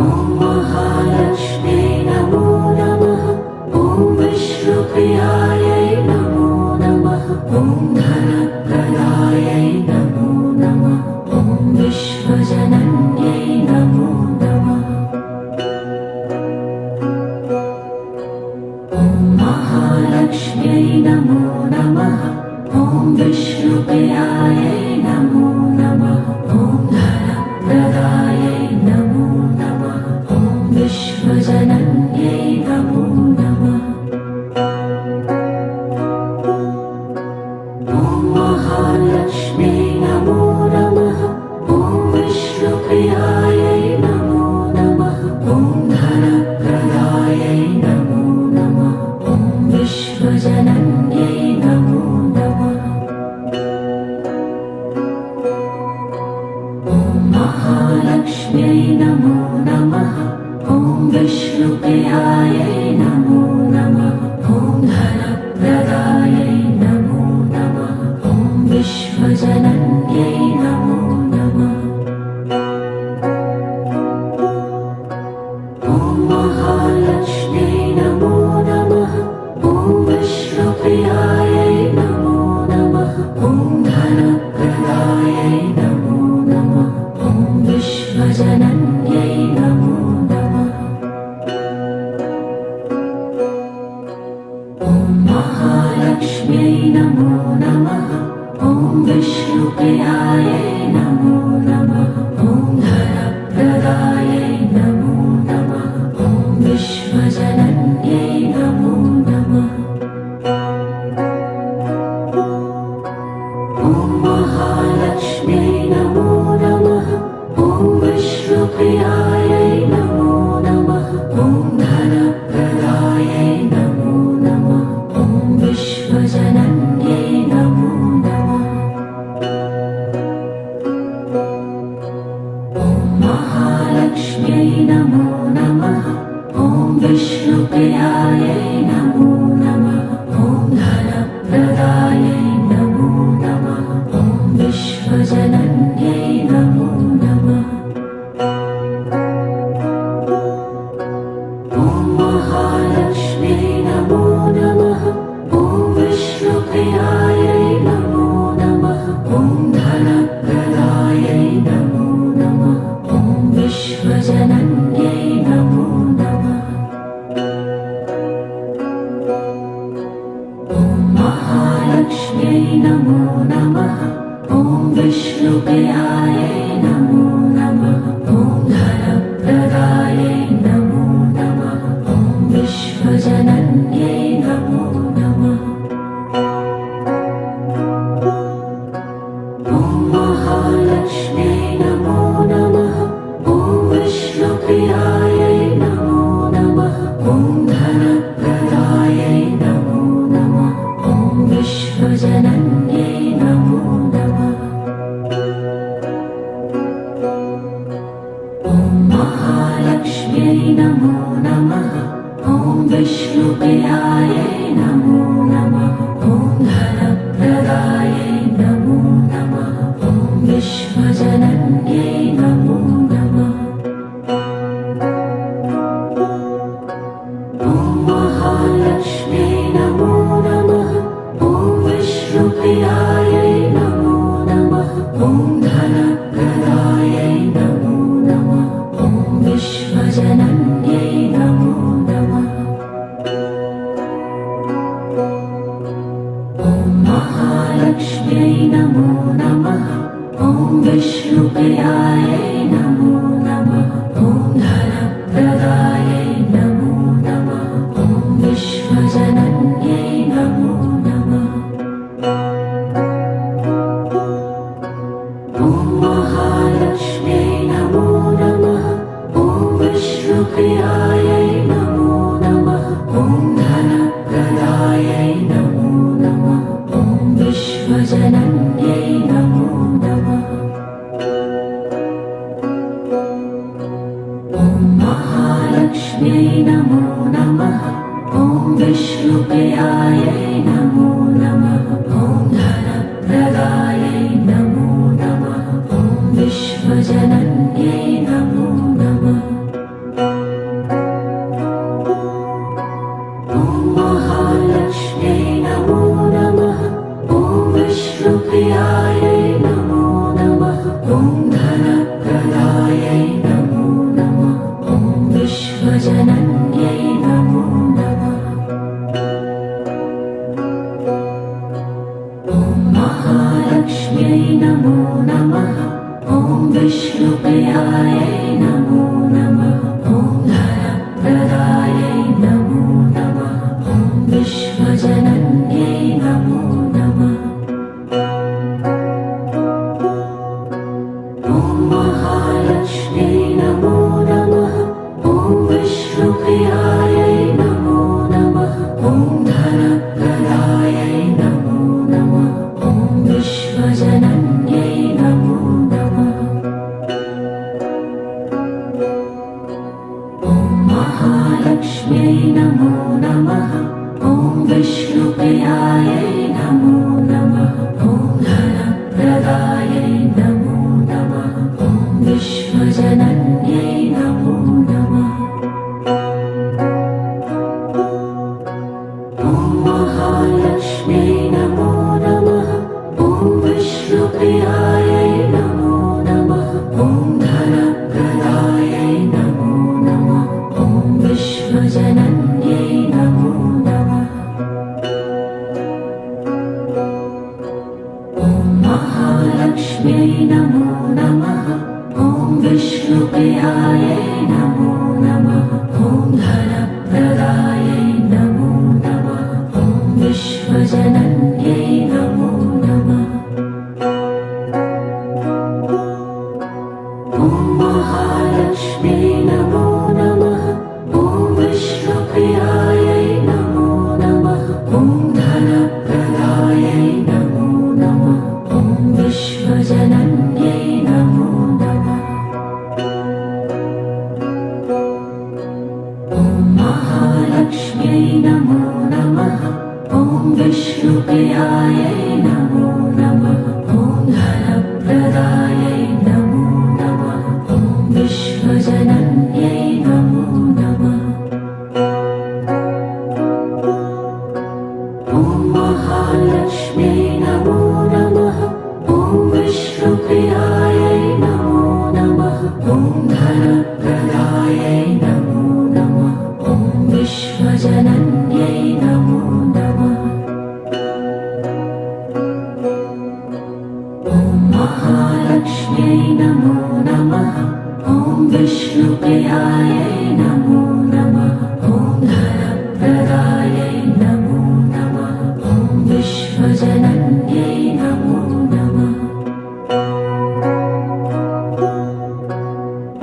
ॐ महालक्ष्म्यै नमो नमः। ॐ विष्णुप्रियायै नमो नमः। ॐ धनप्रदायै नमो नमः। ॐ विश्वजनन्यै नमो नमः। ॐ महालक्ष्म्यै नमो नमः। ॐ विष्णुप्रियायै नमो नमः। ॐ धनप्रदायै नमो नमः। ॐ विश्वजनन्यै नमो नमः। ॐ महालक्ष्म्यै नमो नमः। ॐ विष्णुप्रियायै नमो नमः। ॐ धनप्रदायै नमो नमः। ॐ विश्वजनन्यै नमो नमः। ॐ महालक्ष्म्यै नमो नमः। ॐ विष्णुप्रियायै नमो नमः। ॐ धनप्रदायै नमो नमः ॐ विष्णुप्रियायै नमो नमः ॐ धनप्रदायै नमो नमः ॐ विश्वजनन्यै नमो नमः ॐ महालक्ष्म्यै नमो नमः ॐ विष्णुप्रियायै नमो नमः ॐ धनप्रदायै नमो नमः ॐ विश्वजनन्यै नमो नमः ॐ महालक्ष्म्यै नमो नमः ॐ विष्णुप्रियायै नमो नमः ॐ धनप्रदायै नमो नमः ॐ विश्वजनन्यै नमो नमः ॐ महालक्ष्म्यै नमो नमः ॐ विष्णुप्रियायै नमो नमः ॐ धनप्रदायै नमो नमः ॐ विश्वजनन्यै नमो नमः ॐ महालक्ष्म्यै नमो नमः ॐ विष्णुप्रियायै नमो नमः ॐ धनप्रदायै नमो नमः ॐ विश्वजनन्यै नमो नमः ॐ महालक्ष्म्यै नमो नमः ॐ विष्णुप्रियायै नमो नमः ॐ धनप्रदायै नमो नमः ॐ विश्वजनन्यै नमो नमः ॐ महालक्ष्म्यै नमो नमः ॐ विष्णुप्रियायै नमो नमः ॐ धनप्रदायै नमो नमः ॐ विश्वजनन्यै नमो नमः ॐ महालक्ष्म्यै नमो नमः ॐ विष्णुप्रियायै नमो नमः ॐ धनप्रदायै नमो नमः ॐ विश्वजनन्यै नमो नमः ॐ महालक्ष्म्यै नमो नमः ॐ विष्णुप्रियायै नमो नमः ॐ धनप्रदायै नमो नमः ॐ विश्वजनन्यै नमो नमः ॐ महालक्ष्म्यै नमो नमः ॐ विष्णुप्रियायै नमो नमः ॐ धनप्रदायै नमो नमः ॐ विश्वजनन्यै नमो नमः ॐ महालक्ष्म्यै नमो नमः ॐ विष्णुप्रियायै नमो नमः ॐ धनप्रदायै नमो नमः ॐ विश्वजनन्यै नमो नमः ॐ महालक्ष्म्यै नमो नमः ॐ विष्णुप्रियायै नमो नमः ॐ धनप्रदायै नमो नमः ॐ विश्वजनन्यै नमो नमः ॐ महालक्ष्म्यै नमो नमः ॐ विष्णुप्रियायै नमो नमः ॐ धनप्रदायै नमो नमः ॐ विश्वजनन्यै नमो नमः ॐ महालक्ष्म्यै नमो नमः ॐ विष्णुप्रियायै नमो नमः ॐ धनप्रदायै नमो नमः ॐ विश्वजनन्यै नमो नमः ॐ महालक्ष्म्यै नमो नमः ॐ विष्णुप्रियायै नमो नमः ॐ धनप्रदायै नमो नमः ॐ विश्वजनन्यै नमो नमः ॐ महालक्ष्म्यै नमो नमः ॐ विष्णुप्रियायै नमो नमः ॐ धनप्रदायै नमो नमः ॐ विश्वजनन्यै नमो नमः महालक्ष्म्यै नमो नमः। ॐ विष्णुप्रियायै नमो नमः। ॐ धनप्रदायै नमो नमः। ॐ विश्वजनन्यै नमो नमः। ॐ महालक्ष्म्यै नमो नमः। ॐ विष्णुप्रियायै नमो नमः। ॐ धनप्रदायै नमो नमः। ॐ विश्वजनन्यै नमो नमः। ॐ महालक्ष्म्यै नमो नमः। ॐ विष्णुप्रियायै नमो नमः। ॐ धनप्रदायै नमो नमः। ॐ विश्वजनन्यै नमो नमः। ॐ महालक्ष्म्यै नमो नमः। ॐ विष्णुप्रियायै नमो नमः। ॐ धनप्रदायै नमो नमः। ॐ विश्वजनन्यै नमो नमः। ॐ महालक्ष्म्यै नमो नमः। ॐ विष्णुप्रियायै नमो नमः। ॐ धनप्रदायै नमो नमः। ॐ विश्वजनन्यै नमो नमः।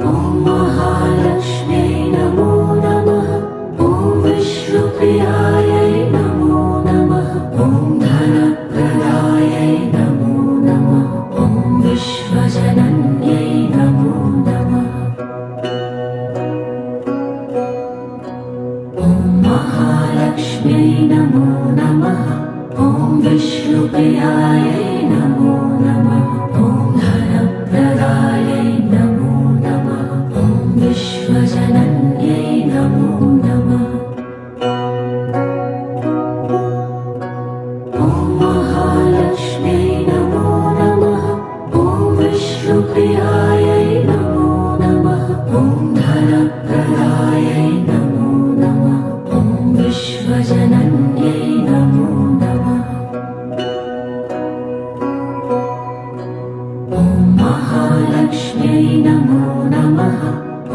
ॐ महालक्ष्म्यै नमो नमः। ॐ विष्णुप्रियायै नमो नमः। ॐ धनप्रदायै नमो नमः। ॐ विश्वजनन्यै नमो नमः। ॐ महालक्ष्म्यै नमो नमः। ॐ विष्णुप्रियायै नमो नमः। ॐ धनप्रदायै नमो नमः। ॐ विश्वजनन्यै नमो नमः। ॐ महालक्ष्म्यै नमो नमः। ॐ विष्णुप्रियायै नमो नमः। ॐ धनप्रदायै नमो नमः। ॐ विश्वजनन्यै नमो नमः। ॐ महालक्ष्म्यै नमो नमः।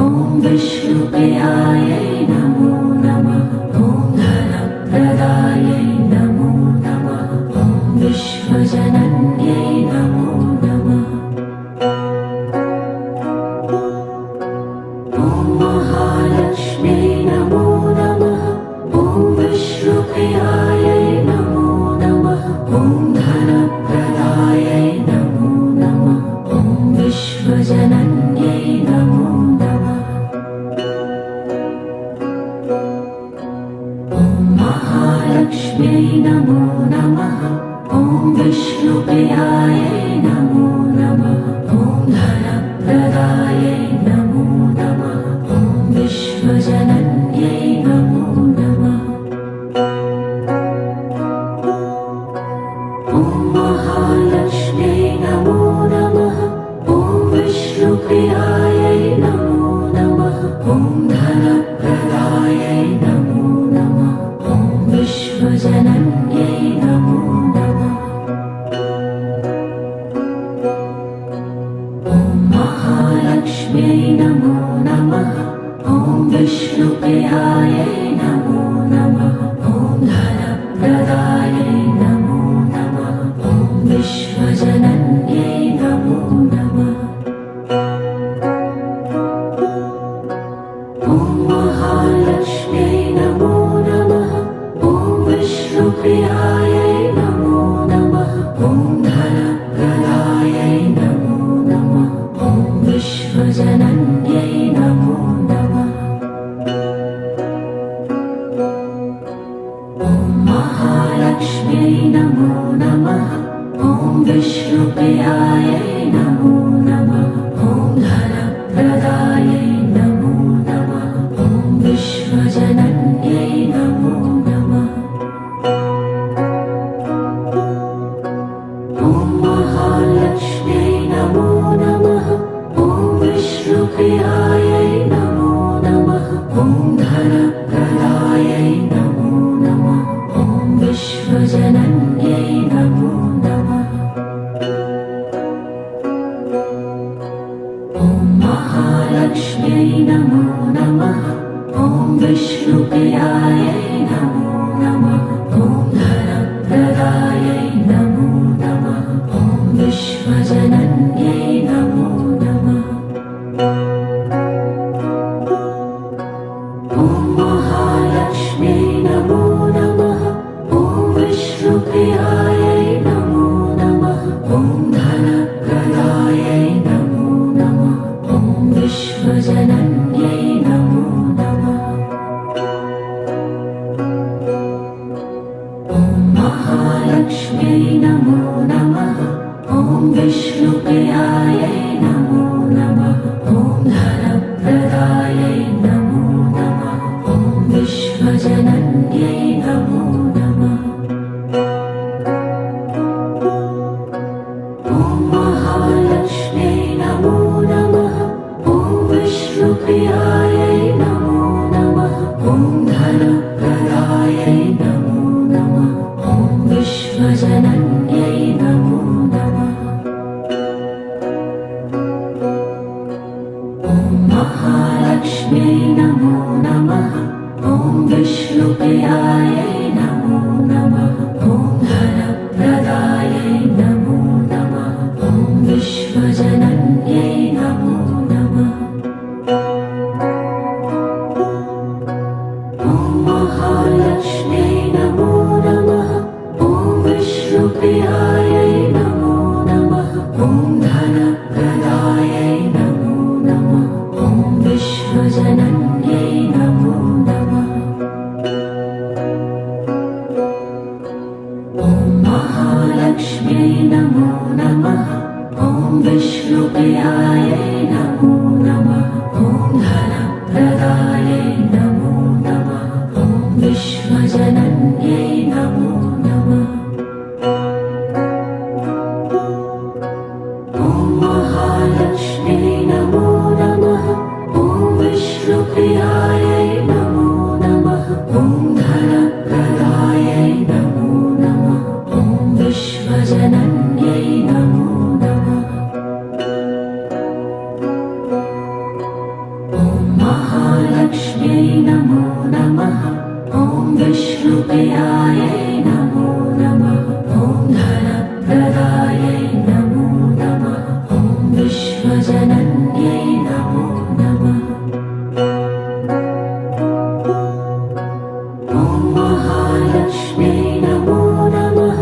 ॐ विष्णुप्रियायै नमो नमः। ॐ धनप्रदायै नमो नमः। ॐ विश्वजनन्यै नमो नमः। ॐ महालक्ष्म्यै नमो नमः। ॐ विष्णुप्रियायै नमो नमः। ॐ धनप्रदायै नमो नमः। ॐ विश्वजनन्यै नमो नमः। ॐ महालक्ष्म्यै नमो नमः। ॐ विष्णुप्रियायै नमो नमः। ॐ धनप्रदायै नमो नमः। ॐ विश्वजनन्यै नमो नमः। ॐ महालक्ष्म्यै नमो नमः। ॐ विष्णुप्रियायै नमो नमः। ॐ धनप्रदायै नमो नमः। ॐ विश्वजनन्यै नमो नमः। ॐ महालक्ष्म्यै नमो नमः। ॐ विष्णुप्रियायै नमो नमः। ॐ धनप्रदायै नमो नमः। ॐ विश्वजनन्यै नमो नमः। ॐ महालक्ष्म्यै नमो नमः। ॐ विष्णुप्रियायै नमो नमः। ॐ धनप्रदायै नमो नमः। ॐ विश्वजनन्यै नमो नमः। ॐ महालक्ष्म्यै नमो नमः। ॐ विष्णुप्रियायै नमो नमः। ॐ धनप्रदायै नमो नमः। ॐ विश्वजनन्यै नमो नमः। ॐ महालक्ष्म्यै नमो नमः। ॐ विष्णुप्रियायै नमो नमः। ॐ धनप्रदायै नमो नमः। ॐ विश्वजनन्यै नमो नमः। नमो नमः ॐ विष्णुप्रियायै नमो नमः ॐ धनप्रदायै नमो नमः ॐ विश्वजनन्यै नमो नमः ॐ महालक्ष्म्यै नमो नमः ॐ विष्णुप्रियायै नमो नमः ॐ धनप्रदायै नमो नमः ॐ विश्वजनन्यै नमो नमः ॐ महालक्ष्म्यै नमो नमः ॐ विष्णुप्रियायै नमो नमः ॐ धनप्रदायै नमो नमः ॐ विश्वजनन्यै नमो नमः ॐ महालक्ष्म्यै नमो नमः ॐ विष्णुप्रियायै नमो नमः ॐ धनप्रदायै नमो नमः ॐ विश्वजनन्यै नमो नमः ॐ महालक्ष्म्यै नमो नमः ॐ विष्णुप्रियायै नमो नमः ॐ धनप्रदायै नमो नमः ॐ विश्वजनन्यै नमो नमः ॐ महालक्ष्म्यै नमो नमः ॐ विष्णुप्रियायै नमो नमः ॐ धनप्रदायै नमो नमः ॐ विश्वजनन्यै नमो नमः ॐ महालक्ष्म्यै नमो नमः ॐ विष्णुप्रियायै नमो नमः ॐ धनप्रदायै नमो नमः ॐ विश्वजनन्यै नमो नमः ॐ महालक्ष्म्यै नमो नमः ॐ विष्णुप्रियायै नमो नमः ॐ धनप्रदायै नमो नमः ॐ विश्वजनन्यै नमो नमः ॐ महालक्ष्म्यै नमो नमः ॐ विष्णुप्रियायै नमो नमः ॐ धनप्रदायै नमो नमः ॐ विश्वजनन्यै नमो नमः ॐ महालक्ष्म्यै नमो नमः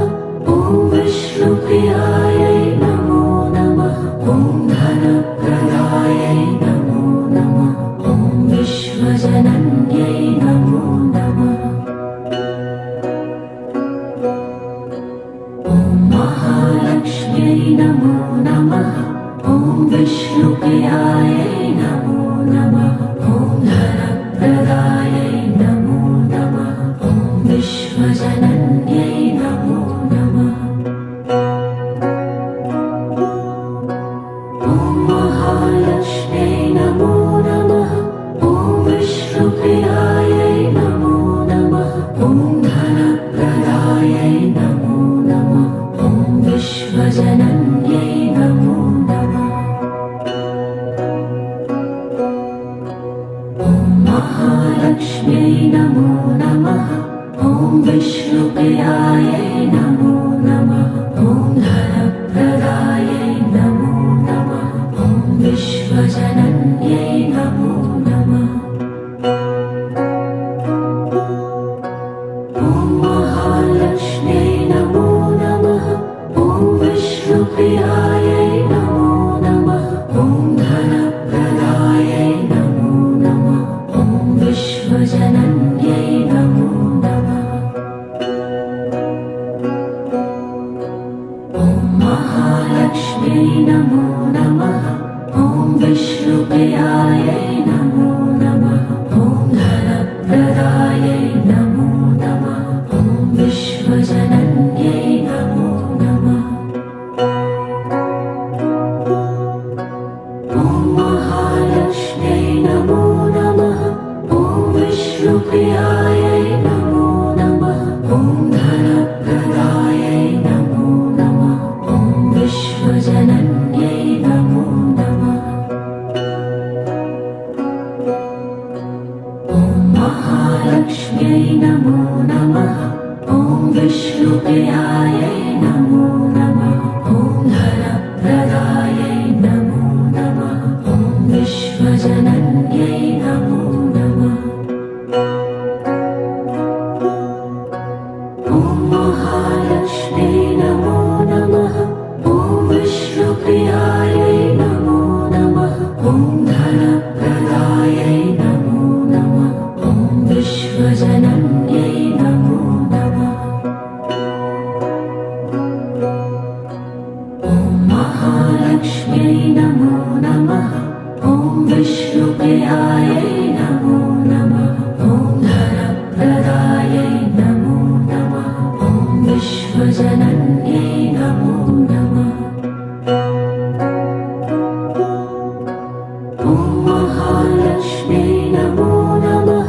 ॐ विष्णुप्रियायै नमो नमः ॐ धनप्रदायै नमो नमः ॐ विश्वजनन्यै नमो नमः ॐ महालक्ष्म्यै नमो नमः ॐ विष्णुप्रियायै नमो नमः ॐ धनप्रदायै नमो नमः ॐ विश्वजनन्यै नमो नमः ॐ महालक्ष्म्यै नमो नमः ॐ विष्णुप्रियायै नमो नमः ॐ धनप्रदायै नमो नमः ॐ विश्वजनन्यै नमो नमः ॐ महालक्ष्म्यै नमो नमः ॐ विष्णुप्रियायै नमो नमः ॐ धनप्रदायै नमो नमः ॐ विश्वजनन्यै नमो नमः ॐ महालक्ष्म्यै नमो नमः ॐ विष्णुप्रियायै नमो नमः ॐ धनप्रदायै नमो नमः ॐ विश्वजनन्यै नमो नमः ॐ महालक्ष्म्यै नमो नमः ॐ विष्णुप्रियायै नमो नमः ॐ धनप्रदायै नमो नमः ॐ विश्वजनन्यै नमो नमः ॐ महालक्ष्म्यै नमो नमः ॐ विष्णुप्रियायै नमो नमः ॐ धनप्रदायै नमो नमः ॐ विश्वजनन्यै नमो नमः विष्णुप्रियायै नमो नमः। ॐ धनप्रदायै नमो नमः। ॐ विश्वजनन्यै नमो नमः। ॐ महालक्ष्म्यै नमो नमः। ॐ विष्णुप्रियायै नमो नमः। ॐ धनप्रदायै नमो नमः। ॐ विश्वजनन्यै नमो नमः। ॐ महालक्ष्म्यै नमो नमः। ॐ विष्णुप्रियायै नमो नमः। ॐ धनप्रदायै नमो नमः। ॐ विश्वजनन्यै नमो नमः। ॐ महालक्ष्म्यै नमो नमः।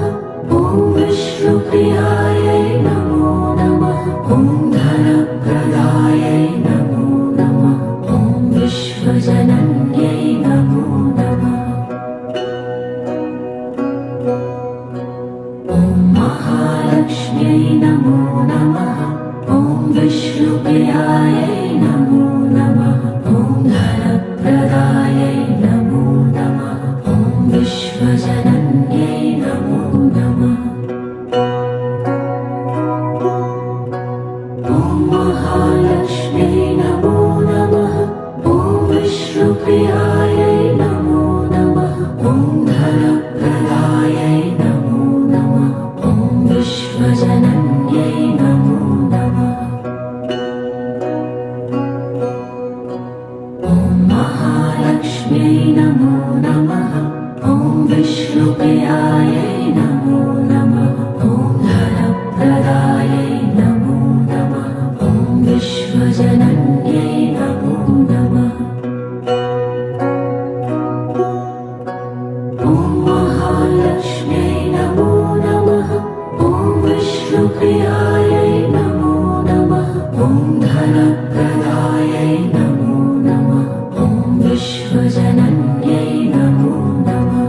ॐ विष्णुप्रियायै नमो नमः। ॐ धनप्रदायै नमो नमः। ॐ विश्वजनन्यै नमो नमः। ॐ महालक्ष्म्यै नमो नमः। ॐ विष्णुप्रियायै नमो नमः। ॐ धनप्रदायै नमो नमः। ॐ विश्वजनन्यै नमो नमः। ॐ महालक्ष्म्यै नमो नमः। ॐ विष्णुप्रियायै नमो नमः। ॐ धनप्रदायै नमो नमः। ॐ विश्वजनन्यै नमो नमः। ॐ महालक्ष्म्यै नमो नमः। ॐ विष्णुप्रियायै नमो नमः। ॐ धनप्रदायै नमो नमः। ॐ विश्वजनन्यै नमो नमः। ॐ महालक्ष्म्यै नमो नमः। ॐ विष्णुप्रियायै नमो नमः। ॐ धनप्रदायै नमो नमः। ॐ विश्वजनन्यै नमो नमः।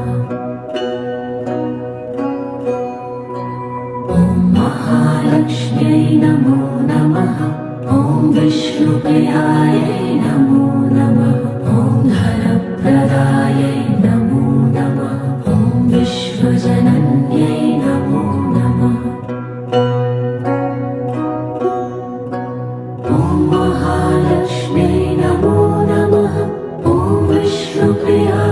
ॐ महालक्ष्म्यै नमो नमः। ॐ विष्णुप्रियायै नमो नमः। ॐ धनप्रदायै नमो नमः। ॐ विश्वजनन्यै नमो नमः। ॐ महालक्ष्म्यै नमो नमः। ॐ विष्णुप्रियायै